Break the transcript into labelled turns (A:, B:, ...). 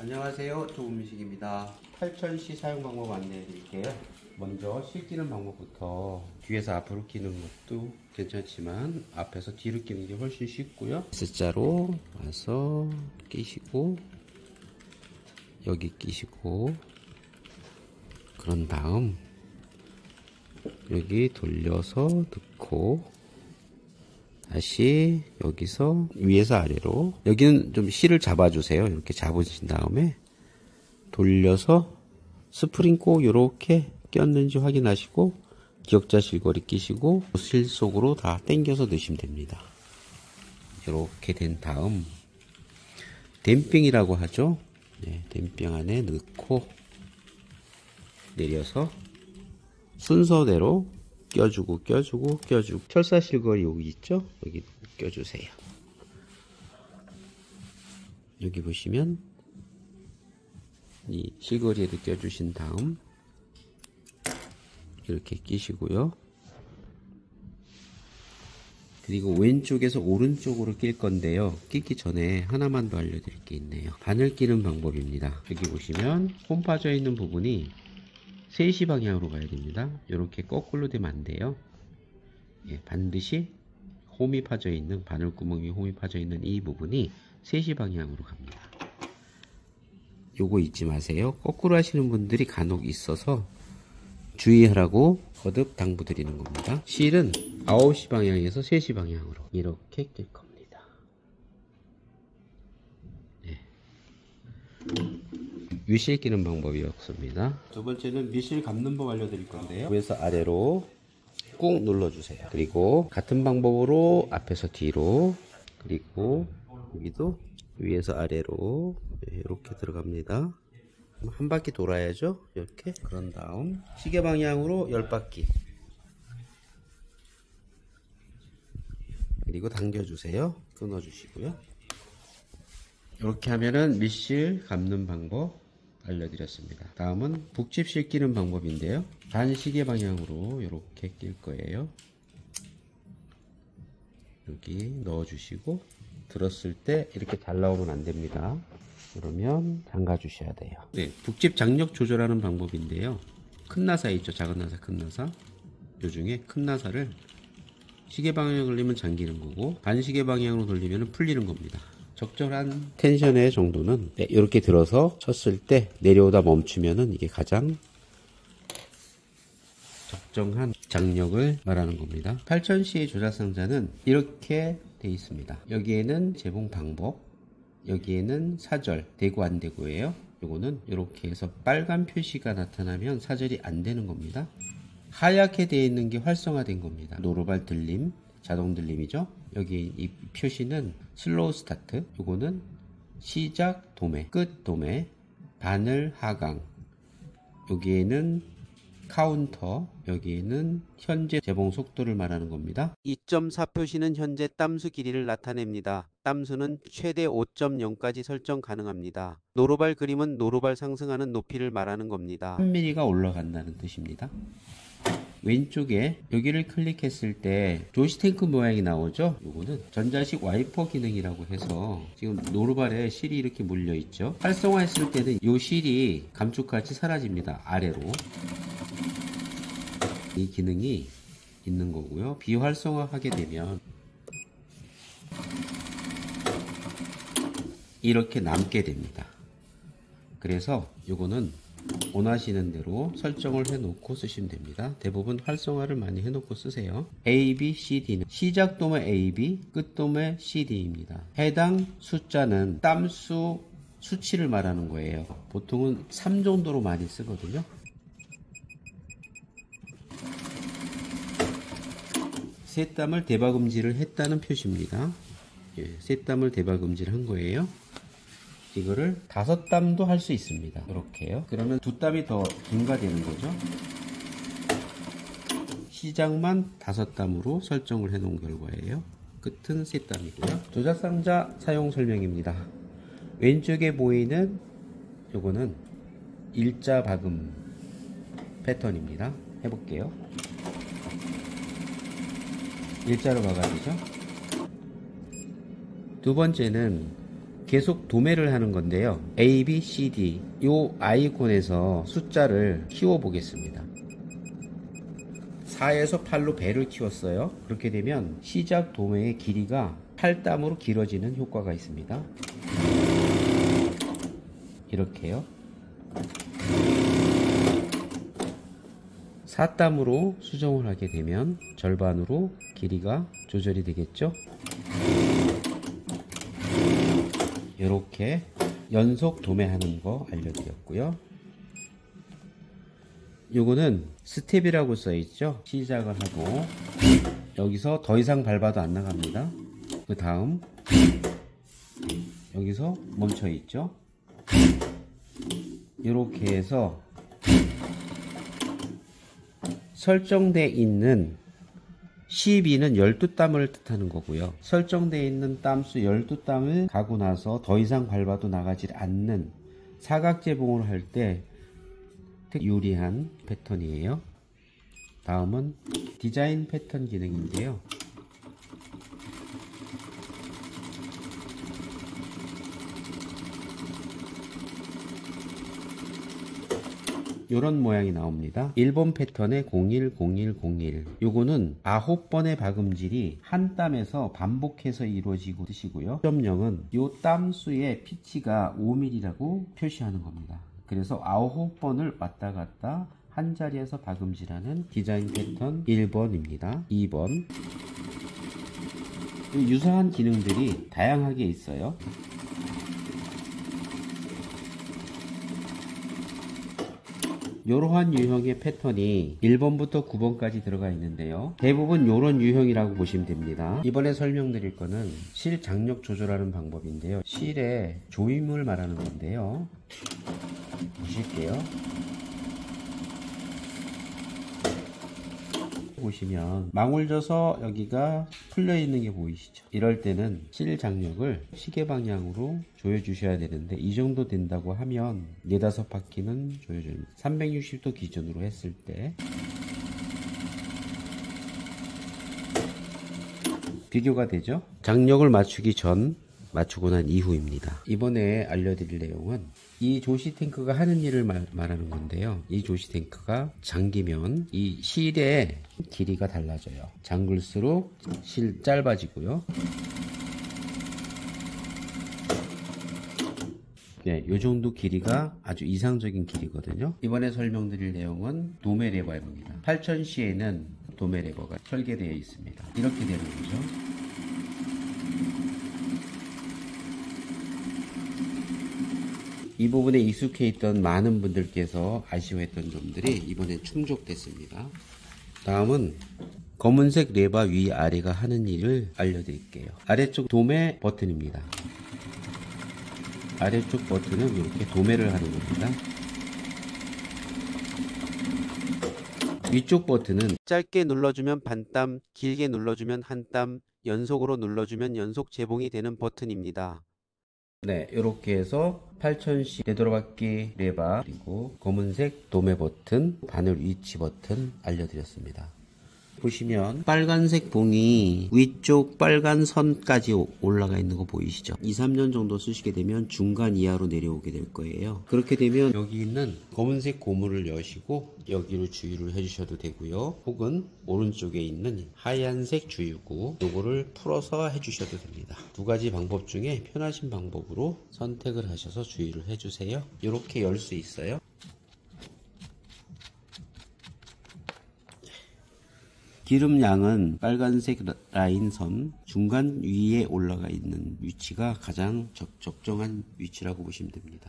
A: 안녕하세요, 조은미식입니다. 8000C 사용 방법 안내해 드릴게요. 먼저 실 끼는 방법부터 뒤에서 앞으로 끼는 것도 괜찮지만 앞에서 뒤로 끼는 게 훨씬 쉽고요. S자로 와서 끼시고 여기 끼시고 그런 다음 여기 돌려서 넣고 다시 여기서 위에서 아래로, 여기는 좀 실을 잡아주세요. 이렇게 잡으신 다음에 돌려서 스프링 꼭 이렇게 꼈는지 확인하시고 기역자 실거리 끼시고 실 속으로 다 당겨서 넣으시면 됩니다. 이렇게 된 다음 댐핑이라고 하죠. 네, 댐핑 안에 넣고 내려서 순서대로 껴주고 철사 실거리 여기 있죠? 여기 껴주세요. 여기 보시면 이 실거리에도 껴주신 다음 이렇게 끼시고요. 그리고 왼쪽에서 오른쪽으로 낄 건데요. 끼기 전에 하나만 더 알려드릴 게 있네요. 바늘 끼는 방법입니다. 여기 보시면 홈 빠져 있는 부분이 3시 방향으로 가야 됩니다. 이렇게 거꾸로 되면 안 돼요. 예, 반드시 홈이 파져 있는, 바늘구멍 위에 홈이 파져 있는 이 부분이 3시 방향으로 갑니다. 요거 잊지 마세요. 거꾸로 하시는 분들이 간혹 있어서 주의하라고 거듭 당부드리는 겁니다. 실은 9시 방향에서 3시 방향으로 이렇게 낄 겁니다. 네. 위실 끼는 방법이 없습니다. 두 번째는 미실 감는 법 알려드릴 건데요. 위에서 아래로 꾹 눌러주세요. 그리고 같은 방법으로 앞에서 뒤로, 그리고 여기도 위에서 아래로 이렇게 들어갑니다. 한 바퀴 돌아야죠. 이렇게. 그런 다음 시계 방향으로 10바퀴, 그리고 당겨주세요. 끊어주시고요. 이렇게 하면은 밑실 감는 방법 알려드렸습니다. 다음은 북집실 끼는 방법인데요. 반시계 방향으로 이렇게 낄 거예요. 여기 넣어주시고 들었을 때 이렇게 잘 나오면 안 됩니다. 그러면 잠가 주셔야 돼요. 네, 북집 장력 조절하는 방법인데요. 큰 나사 있죠, 작은 나사, 큰 나사. 요 중에 큰 나사를 시계 방향으로 돌리면 잠기는 거고, 반시계 방향으로 돌리면 풀리는 겁니다. 적절한 텐션의 정도는 이렇게 들어서 쳤을 때 내려오다 멈추면은 이게 가장 적정한 장력을 말하는 겁니다. 8000C의 조작 상자는 이렇게 되어 있습니다. 여기에는 제봉 방법, 여기에는 사절, 되고 안 되고예요. 요거는 이렇게 해서 빨간 표시가 나타나면 사절이 안 되는 겁니다. 하얗게 되어 있는 게 활성화된 겁니다. 노루발 들림, 자동 들림이죠. 여기 이 표시는 슬로우 스타트, 요거는 시작 도매, 끝 도매, 바늘 하강, 여기에는 카운터, 여기에는 현재 재봉 속도를 말하는 겁니다. 2.4 표시는 현재 땀수 길이를 나타냅니다. 땀수는 최대 5.0까지 설정 가능합니다. 노루발 그림은 노루발 상승하는 높이를 말하는 겁니다. 3mm가 올라간다는 뜻입니다. 왼쪽에 여기를 클릭했을 때 조시탱크 모양이 나오죠. 요거는 전자식 와이퍼 기능이라고 해서 지금 노루발에 실이 이렇게 물려 있죠. 활성화했을 때는 요 실이 감쪽같이 사라집니다. 아래로. 이 기능이 있는 거고요. 비활성화하게 되면 이렇게 남게 됩니다. 그래서 요거는 원하시는 대로 설정을 해 놓고 쓰시면 됩니다. 대부분 활성화를 많이 해 놓고 쓰세요. A, B, C, D는 시작 도매 A, B, 끝 도매 C, D입니다. 해당 숫자는 땀수 수치를 말하는 거예요. 보통은 3 정도로 많이 쓰거든요. 셋땀을 대박음질을 했다는 표시입니다. 예, 셋땀을 대박음질 한 거예요. 이거를 5땀도 할 수 있습니다. 이렇게요. 그러면 2땀이 더 증가되는 거죠. 시작만 5땀으로 설정을 해 놓은 결과예요. 끝은 3땀이고요. 조작상자 사용 설명입니다. 왼쪽에 보이는 요거는 일자 박음 패턴입니다. 해볼게요. 일자로 박아주죠. 두 번째는 계속 도매를 하는 건데요. A, B, C, D 요 아이콘에서 숫자를 키워 보겠습니다. 4에서 8로 배를 키웠어요. 그렇게 되면 시작 도매의 길이가 8땀으로 길어지는 효과가 있습니다. 이렇게요. 4땀으로 수정을 하게 되면 절반으로 길이가 조절이 되겠죠. 이렇게 연속 도매하는 거 알려드렸고요. 요거는 스텝이라고 써있죠. 시작을 하고 여기서 더 이상 밟아도 안 나갑니다. 그 다음 여기서 멈춰있죠. 이렇게 해서 설정되어 있는 12는 12땀을 뜻하는 거고요. 설정되어 있는 땀수 12땀을 가고 나서 더 이상 밟아도 나가지 않는 사각재봉을 할 때 유리한 패턴이에요. 다음은 디자인 패턴 기능인데요. 요런 모양이 나옵니다. 1번 패턴의 010101 요거는 9번의 박음질이 한 땀에서 반복해서 이루어지고 뜻이고요. 0.0은 요 땀수의 피치가 5mm라고 표시하는 겁니다. 그래서 9번을 왔다 갔다 한 자리에서 박음질하는 디자인 패턴 1번입니다. 2번 유사한 기능들이 다양하게 있어요. 이러한 유형의 패턴이 1번부터 9번까지 들어가 있는데요. 대부분 이런 유형이라고 보시면 됩니다. 이번에 설명드릴 거는 실 장력 조절하는 방법인데요. 실의 조임을 말하는 건데요. 보실게요. 보시면 망울져서 여기가 풀려 있는 게 보이시죠? 이럴 때는 실 장력을 시계 방향으로 조여 주셔야 되는데 이 정도 된다고 하면 4-5바퀴는 조여줍니다. 360도 기준으로 했을 때 비교가 되죠? 장력을 맞추기 전 맞추고 난 이후입니다. 이번에 알려드릴 내용은 이 조시 탱크가 하는 일을 말하는 건데요. 이 조시 탱크가 잠기면 이 실의 길이가 달라져요. 잠글수록 실 짧아지고요. 네, 요 정도 길이가 아주 이상적인 길이거든요. 이번에 설명드릴 내용은 도매 레버입니다. 8000C에는 도매 레버가 설계되어 있습니다. 이렇게 되는 거죠. 이 부분에 익숙해 있던 많은 분들께서 아쉬워했던 점들이 이번에 충족됐습니다. 다음은 검은색 레버 위아래가 하는 일을 알려드릴게요. 아래쪽 도매 버튼입니다. 아래쪽 버튼은 이렇게 도매를 하는 겁니다. 위쪽 버튼은 짧게 눌러주면 반땀, 길게 눌러주면 한땀, 연속으로 눌러주면 연속 재봉이 되는 버튼입니다. 네, 이렇게 해서 8000C 되돌아받기 레버 그리고 검은색 도매 버튼, 바늘 위치 버튼 알려드렸습니다. 보시면 빨간색 봉이 위쪽 빨간 선까지 올라가 있는 거 보이시죠? 2-3년 정도 쓰시게 되면 중간 이하로 내려오게 될 거예요. 그렇게 되면 여기 있는 검은색 고무를 여시고 여기로 주유를 해주셔도 되고요. 혹은 오른쪽에 있는 하얀색 주유구 요거를 풀어서 해주셔도 됩니다. 두 가지 방법 중에 편하신 방법으로 선택을 하셔서 주유를 해주세요. 이렇게 열 수 있어요. 기름량은 빨간색 라인 선 중간 위에 올라가 있는 위치가 가장 적정한 위치라고 보시면 됩니다.